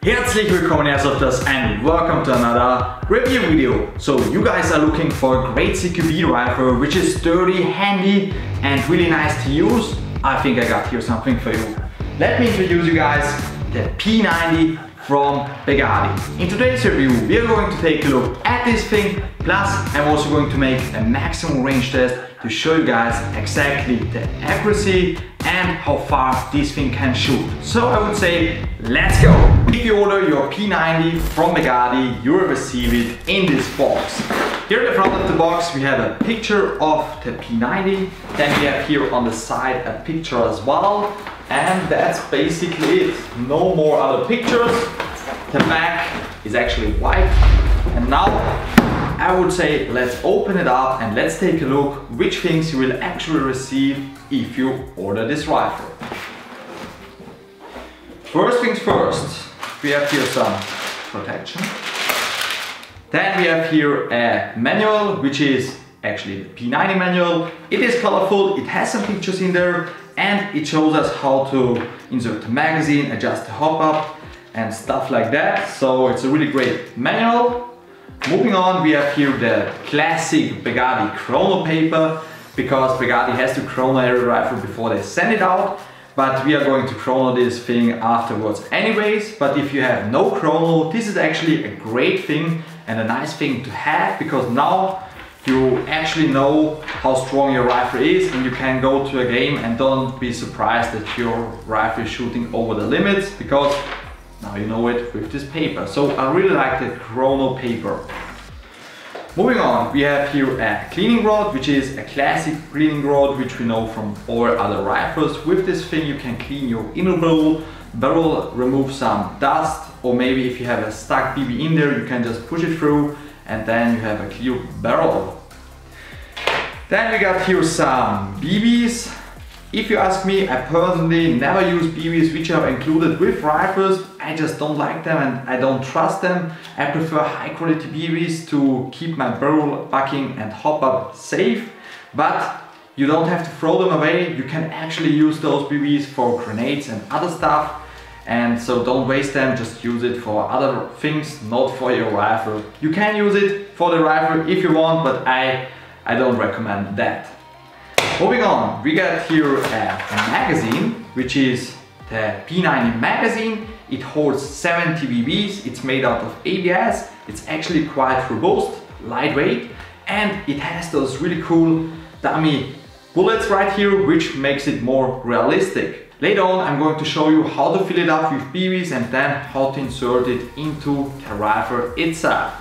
Herzlich willkommen Airsofters and welcome to another review video. So you guys are looking for a great CQB rifle which is sturdy, handy and really nice to use. I think I got here something for you. Let me introduce you guys the P90 from Begadi. In today's review we are going to take a look at this thing, plus I'm also going to make a maximum range test to show you guys exactly the accuracy and how far this thing can shoot. So I would say, let's go! If you order your P90 from Begadi, you will receive it in this box. Here at the front of the box we have a picture of the P90, then we have here on the side a picture as well, and that's basically it. No more other pictures. The back is actually white, and now I would say let's open it up and let's take a look which things you will actually receive if you order this rifle. First things first, we have here some protection. Then we have here a manual, which is actually the P90 manual. It is colorful, it has some pictures in there, and it shows us how to insert the magazine, adjust the hop-up and stuff like that. So it's a really great manual. Moving on, we have here the classic Begadi chrono paper, because Begadi has to chrono every rifle before they send it out, but we are going to chrono this thing afterwards anyways. But if you have no chrono, this is actually a great thing and a nice thing to have, because now you actually know how strong your rifle is and you can go to a game and don't be surprised that your rifle is shooting over the limits, because now you know it with this paper. So I really like the chrono paper. Moving on, we have here a cleaning rod, which is a classic cleaning rod which we know from all other rifles. With this thing you can clean your inner barrel, remove some dust, or maybe if you have a stuck BB in there you can just push it through and then you have a clear barrel. Then we got here some BBs. If you ask me, I personally never use BBs which are included with rifles. I just don't like them and I don't trust them. I prefer high quality BBs to keep my barrel backing and hop up safe. But you don't have to throw them away. You can actually use those BBs for grenades and other stuff. And so don't waste them, just use it for other things, not for your rifle. You can use it for the rifle if you want, but I don't recommend that. Moving on, we got here a magazine, which is the P90 magazine. It holds 70 BBs, it's made out of ABS, it's actually quite robust, lightweight, and it has those really cool dummy bullets right here, which makes it more realistic. Later on I'm going to show you how to fill it up with BBs and then how to insert it into the rifle itself.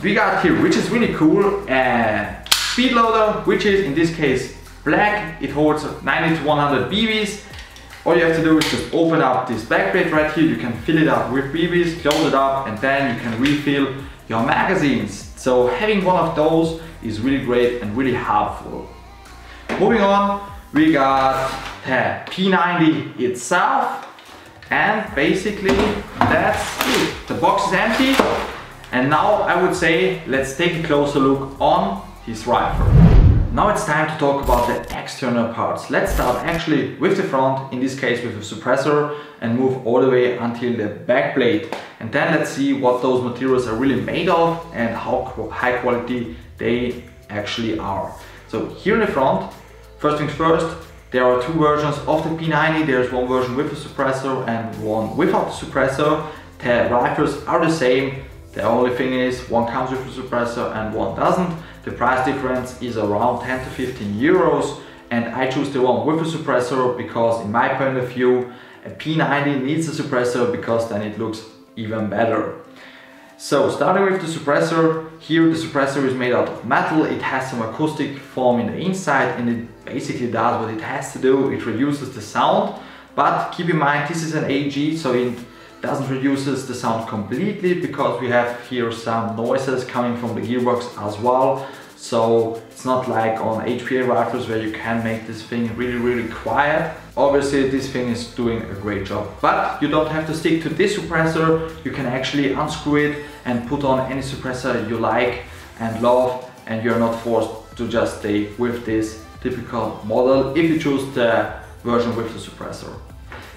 We got here, which is really cool, speed loader, which is in this case black. It holds 90 to 100 BBs. All you have to do is just open up this backplate right here. You can fill it up with BBs, close it up, and then you can refill your magazines. So having one of those is really great and really helpful. Moving on, we got the P90 itself, and basically that's it. The box is empty, and now I would say let's take a closer look on this rifle. Now it's time to talk about the external parts. Let's start actually with the front, in this case with a suppressor, and move all the way until the back plate. And then let's see what those materials are really made of and how high quality they actually are. So here in the front, first things first, there are two versions of the P90. There's one version with the suppressor and one without the suppressor. The rifles are the same. The only thing is one comes with a suppressor and one doesn't. The price difference is around 10 to 15 euros, and I choose the one with a suppressor because in my point of view a P90 needs a suppressor, because then it looks even better. So starting with the suppressor, here the suppressor is made out of metal. It has some acoustic foam in the inside and it basically does what it has to do. It reduces the sound, but keep in mind this is an AG, so it doesn't reduce the sound completely, because we have here some noises coming from the gearbox as well. So it's not like on HPA rifles where you can make this thing really quiet. Obviously this thing is doing a great job, but you don't have to stick to this suppressor. You can actually unscrew it and put on any suppressor you like and love, and you're not forced to just stay with this typical model if you choose the version with the suppressor.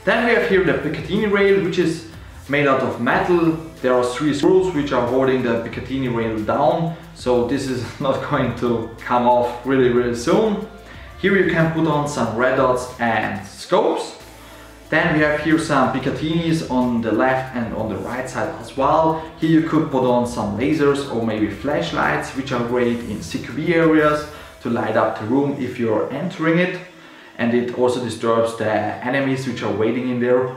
Then we have here the Picatinny Rail, which is made out of metal. There are 3 screws which are holding the Picatinny Rail down, so this is not going to come off really soon. Here you can put on some red dots and scopes. Then we have here some Picatinnies on the left and on the right side as well. Here you could put on some lasers or maybe flashlights, which are great in CQB areas to light up the room if you're entering it. And it also disturbs the enemies which are waiting in there.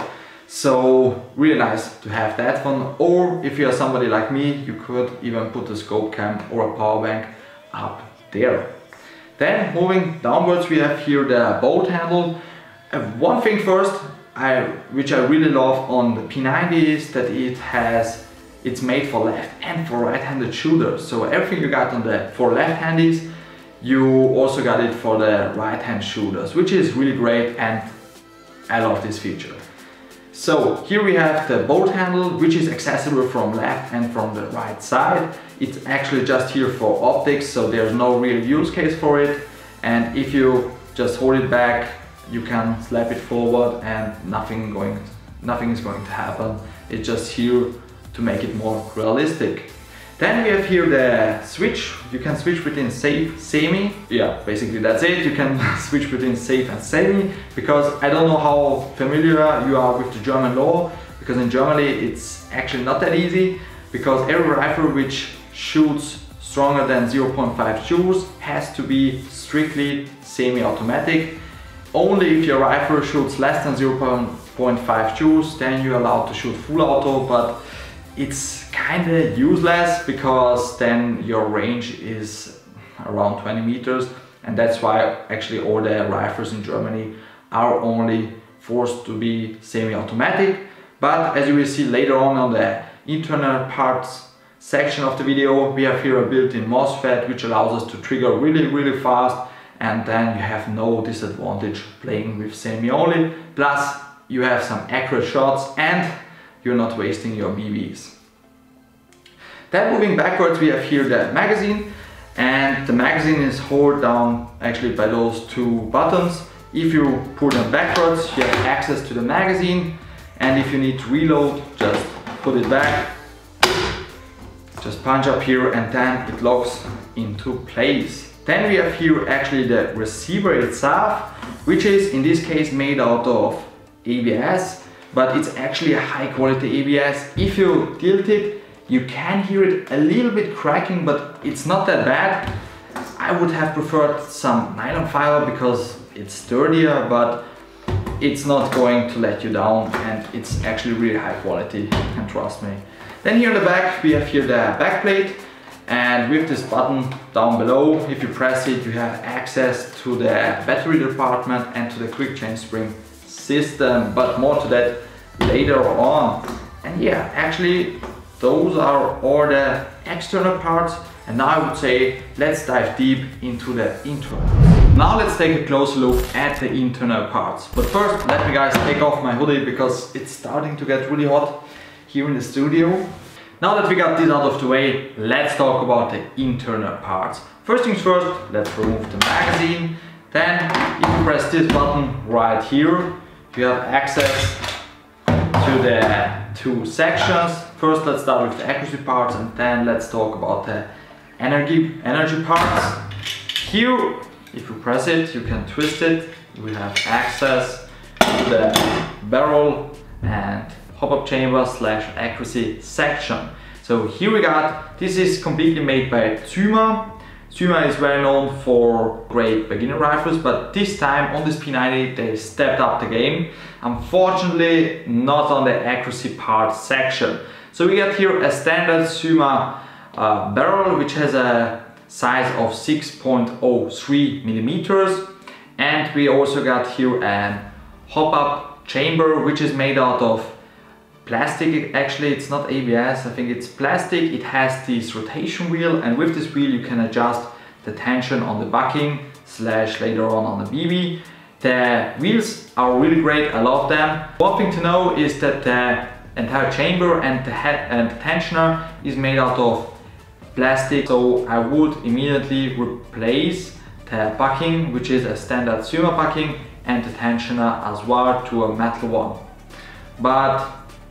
So really nice to have that one. Or if you are somebody like me, you could even put a scope cam or a power bank up there. Then moving downwards, we have here the bolt handle. One thing first, which I really love on the P90 is that it's made for left and for right-handed shooters. So everything you got for left-handies, you also got it for the right-hand shooters, which is really great, and I love this feature. So here we have the bolt handle, which is accessible from left and from the right side. It's actually just here for optics, so there's no real use case for it. And if you just hold it back, you can slap it forward and nothing is going to happen. It's just here to make it more realistic. Then we have here the switch. You can switch between safe, semi. Yeah, basically that's it. You can switch between safe and semi, because I don't know how familiar you are with the German law, because in Germany it's actually not that easy, because every rifle which shoots stronger than 0.5 joules has to be strictly semi-automatic. Only if your rifle shoots less than 0.5 joules, then you're allowed to shoot full auto, but it's kind of useless because then your range is around 20 meters, and that's why actually all the rifles in Germany are only forced to be semi-automatic. But as you will see later on the internal parts section of the video, we have here a built-in Mosfet which allows us to trigger really fast, and then you have no disadvantage playing with semi only. Plus you have some accurate shots and you're not wasting your BBs. Then moving backwards, we have here the magazine, and the magazine is held down actually by those 2 buttons. If you pull them backwards, you have access to the magazine, and if you need to reload, just put it back, just punch up here, and then it locks into place. Then we have here actually the receiver itself, which is in this case made out of ABS, but it's actually a high quality ABS. If you tilt it, you can hear it a little bit cracking, but it's not that bad. I would have preferred some nylon fiber because it's sturdier, but it's not going to let you down, and it's actually really high quality, you can trust me. Then here in the back, we have here the back plate, and with this button down below, if you press it, you have access to the battery department and to the quick change spring system, but more to that later on. And yeah, actually those are all the external parts, and now I would say let's dive deep into the internal. Now let's take a closer look at the internal parts. But first, let me guys take off my hoodie because it's starting to get really hot here in the studio. Now that we got this out of the way, let's talk about the internal parts. First things first, let's remove the magazine. Then if you press this button right here, you have access to the 2 sections. First let's start with the accuracy parts, and then let's talk about the energy parts. Here, if you press it, you can twist it. We have access to the barrel and pop-up chamber / accuracy section. So here we got, this is completely made by Zyma. Zyma is well known for great beginner rifles, but this time on this P90 they stepped up the game. Unfortunately not on the accuracy part section. So we got here a standard Zyma barrel which has a size of 6.03 millimeters, and we also got here an hop-up chamber which is made out of plastic. Actually it's not ABS, I think it's plastic. It has this rotation wheel, and with this wheel you can adjust the tension on the bucking / later on the BB. The wheels are really great, I love them. One thing to know is that the entire chamber and the head and the tensioner is made out of plastic, so I would immediately replace the bucking, which is a standard Zyma bucking, and the tensioner as well to a metal one. But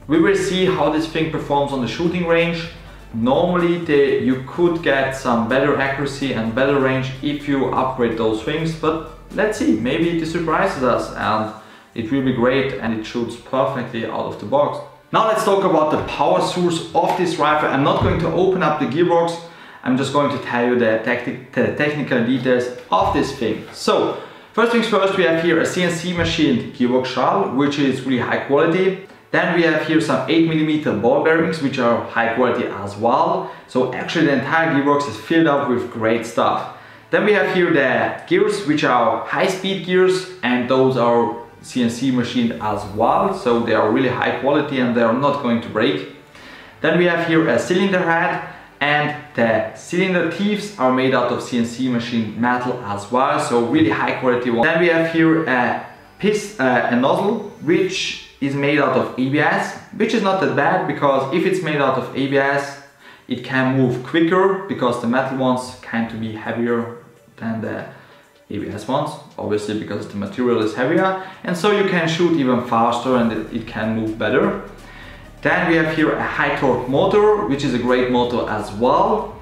We will see how this thing performs on the shooting range. Normally you could get some better accuracy and better range if you upgrade those things, but let's see, maybe it surprises us and it will be great and it shoots perfectly out of the box. Now let's talk about the power source of this rifle. I'm not going to open up the gearbox, I'm just going to tell you the technical details of this thing. So, first things first, we have here a CNC machined gearbox shell, which is really high quality. Then we have here some 8mm ball bearings, which are high quality as well. So actually the entire gearbox is filled up with great stuff. Then we have here the gears, which are high-speed gears, and those are CNC machined as well. So they are really high quality and they are not going to break. Then we have here a cylinder head, and the cylinder teeth are made out of CNC machined metal as well. So really high quality one. Then we have here a nozzle, which is made out of ABS, which is not that bad, because if it's made out of ABS, it can move quicker, because the metal ones tend to be heavier than the ABS ones, obviously because the material is heavier, and so you can shoot even faster and it can move better. Then we have here a high torque motor, which is a great motor as well.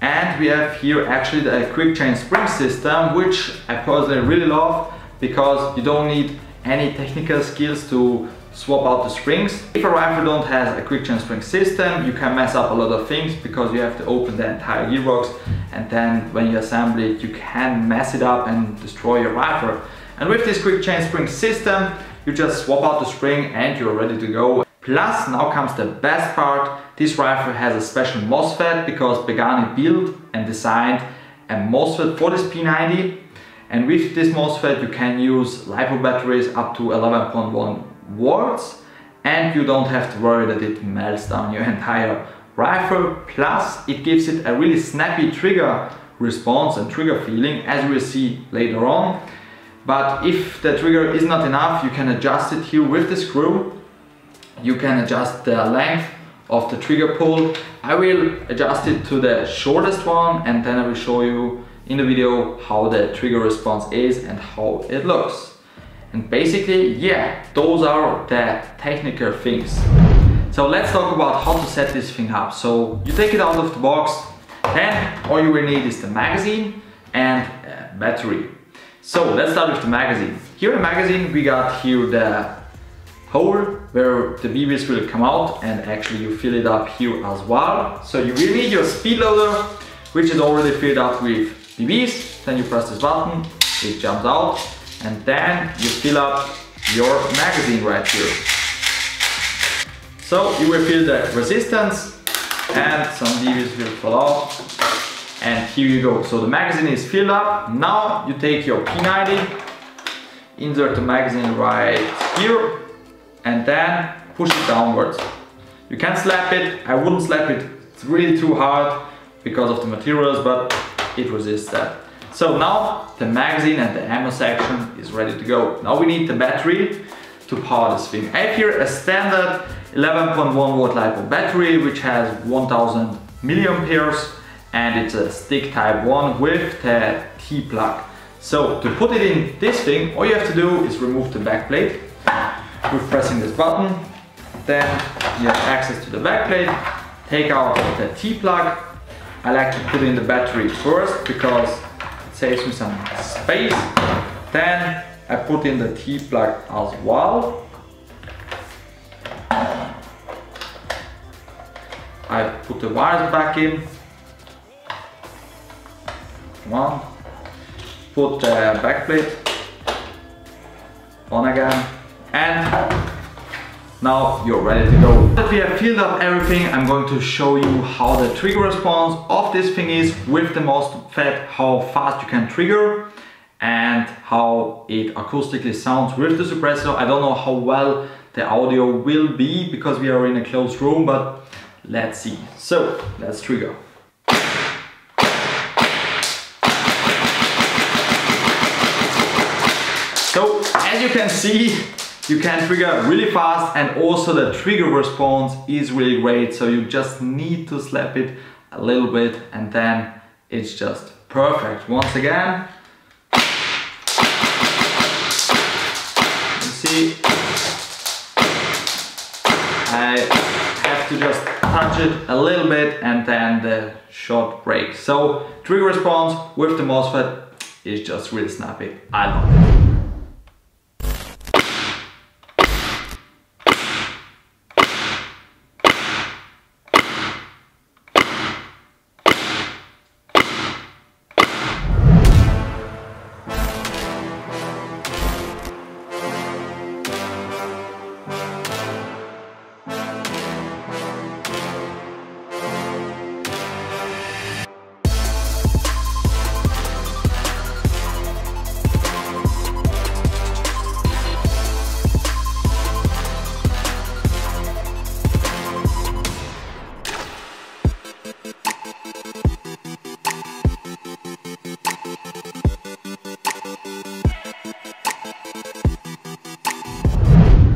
And we have here actually the quick change spring system, which I personally really love, because you don't need any technical skills to swap out the springs. If a rifle don't have a quick change spring system, you can mess up a lot of things, because you have to open the entire gearbox, and then when you assemble it, you can mess it up and destroy your rifle. And with this quick change spring system, you just swap out the spring and you're ready to go. Plus, now comes the best part, this rifle has a special Mosfet, because Begadi built and designed a Mosfet for this P90. And with this Mosfet you can use LiPo batteries up to 11.1 volts, and you don't have to worry that it melts down your entire rifle. Plus it gives it a really snappy trigger response and trigger feeling, as we will see later on. But if the trigger is not enough, you can adjust it here with the screw. You can adjust the length of the trigger pull. I will adjust it to the shortest one, and then I will show you in the video how the trigger response is and how it looks. And basically, yeah, those are the technical things. So let's talk about how to set this thing up. So you take it out of the box, then all you will need is the magazine and a battery. So let's start with the magazine. Here in the magazine we got here the hole where the BBs will come out, and actually you fill it up here as well. So you will need your speed loader, which is already filled up with BBs. Then you press this button, it jumps out, and then you fill up your magazine right here. So you will feel the resistance and some BBs will fall out, and here you go. So the magazine is filled up. Now you take your P90, insert the magazine right here, and then push it downwards. You can slap it. I wouldn't slap it, it's really too hard because of the materials, but it resists that. So now the magazine and the ammo section is ready to go. Now we need the battery to power this thing. I have here a standard 11.1 volt LiPo battery, which has 1000 milliamperes, and it's a stick type 1 with the T-plug. So to put it in this thing, all you have to do is remove the back plate with pressing this button. Then you have access to the back plate. Take out the T-plug. I like to put in the battery first because it saves me some space. Then I put in the T-plug as well. I put the wires back in. Come on. Put the back plate on again, and now you're ready to go. Now that we have filled up everything, I'm going to show you how the trigger response of this thing is with the Mosfet, how fast you can trigger and how it acoustically sounds with the suppressor. I don't know how well the audio will be because we are in a closed room, but let's see. So let's trigger. So as you can see, you can trigger really fast, and also the trigger response is really great. So you just need to slap it a little bit and then it's just perfect. Once again, you see, I have to just touch it a little bit and then the shot breaks. So trigger response with the Mosfet is just really snappy. I love it.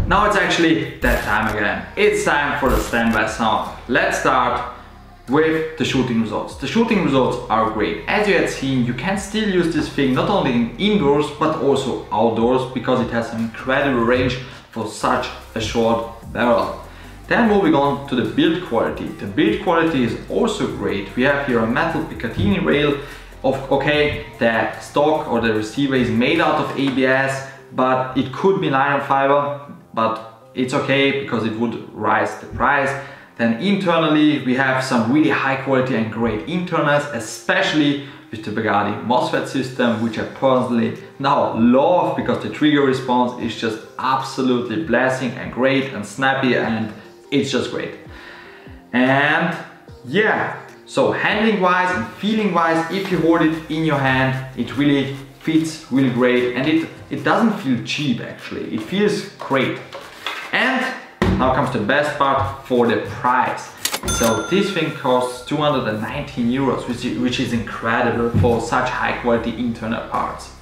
Now it's actually that time again. It's time for the standby sound. Let's start with the shooting results. The shooting results are great. As you had seen, you can still use this thing not only in indoors but also outdoors because it has an incredible range for such a short barrel. Then moving on to the build quality. The build quality is also great. We have here a metal Picatinny Rail. Okay, the stock or the receiver is made out of ABS, but it could be nylon fiber, but it's okay because it would rise the price. Then internally we have some really high quality and great internals, especially with the Begadi Mosfet system, which I personally now love because the trigger response is just absolutely blessing and great and snappy, and it's just great. And yeah, so handling wise and feeling wise, if you hold it in your hand, it really fits really great, and it doesn't feel cheap actually, it feels great. And now comes the best part, for the price. So this thing costs 219 euros, which is incredible for such high quality internal parts.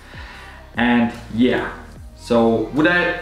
And yeah, so would I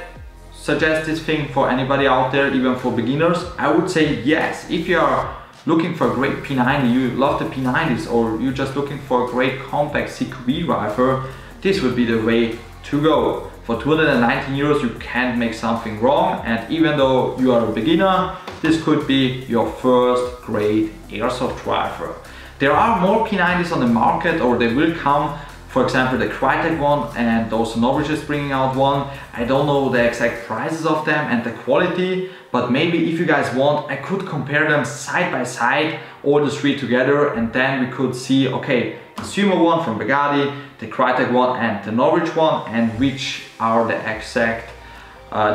suggest this thing for anybody out there, even for beginners? I would say yes. If you are looking for a great P90, you love the P90s, or you're just looking for a great compact CQB rifle, this would be the way to go. For 219 euros you can't make something wrong, and even though you are a beginner, this could be your first great airsoft rifle. There are more P90s on the market, or they will come. For example, the Crytek one, and also Novich is bringing out one. I don't know the exact prices of them and the quality, but maybe if you guys want, I could compare them side by side, all the three together, and then we could see, okay, the Sumo one from Begadi, the Crytek one and the Novich one, and which are the exact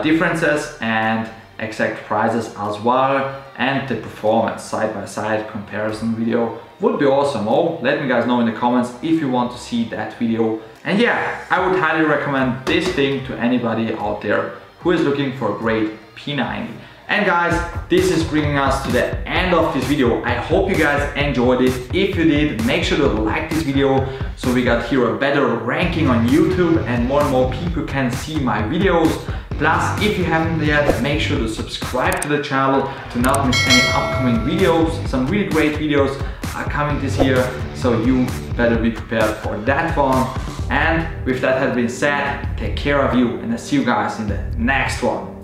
differences and exact prices as well, and the performance side by side comparison video would be awesome. Oh, let me guys know in the comments if you want to see that video. And yeah, I would highly recommend this thing to anybody out there who is looking for a great P90. And guys, this is bringing us to the end of this video. I hope you guys enjoyed it. If you did, make sure to like this video so we got here a better ranking on YouTube and more people can see my videos. Plus, if you haven't yet, make sure to subscribe to the channel to not miss any upcoming videos. Some really great videos are coming this year, so you better be prepared for that one. And with that has been said, take care of you, and I'll see you guys in the next one.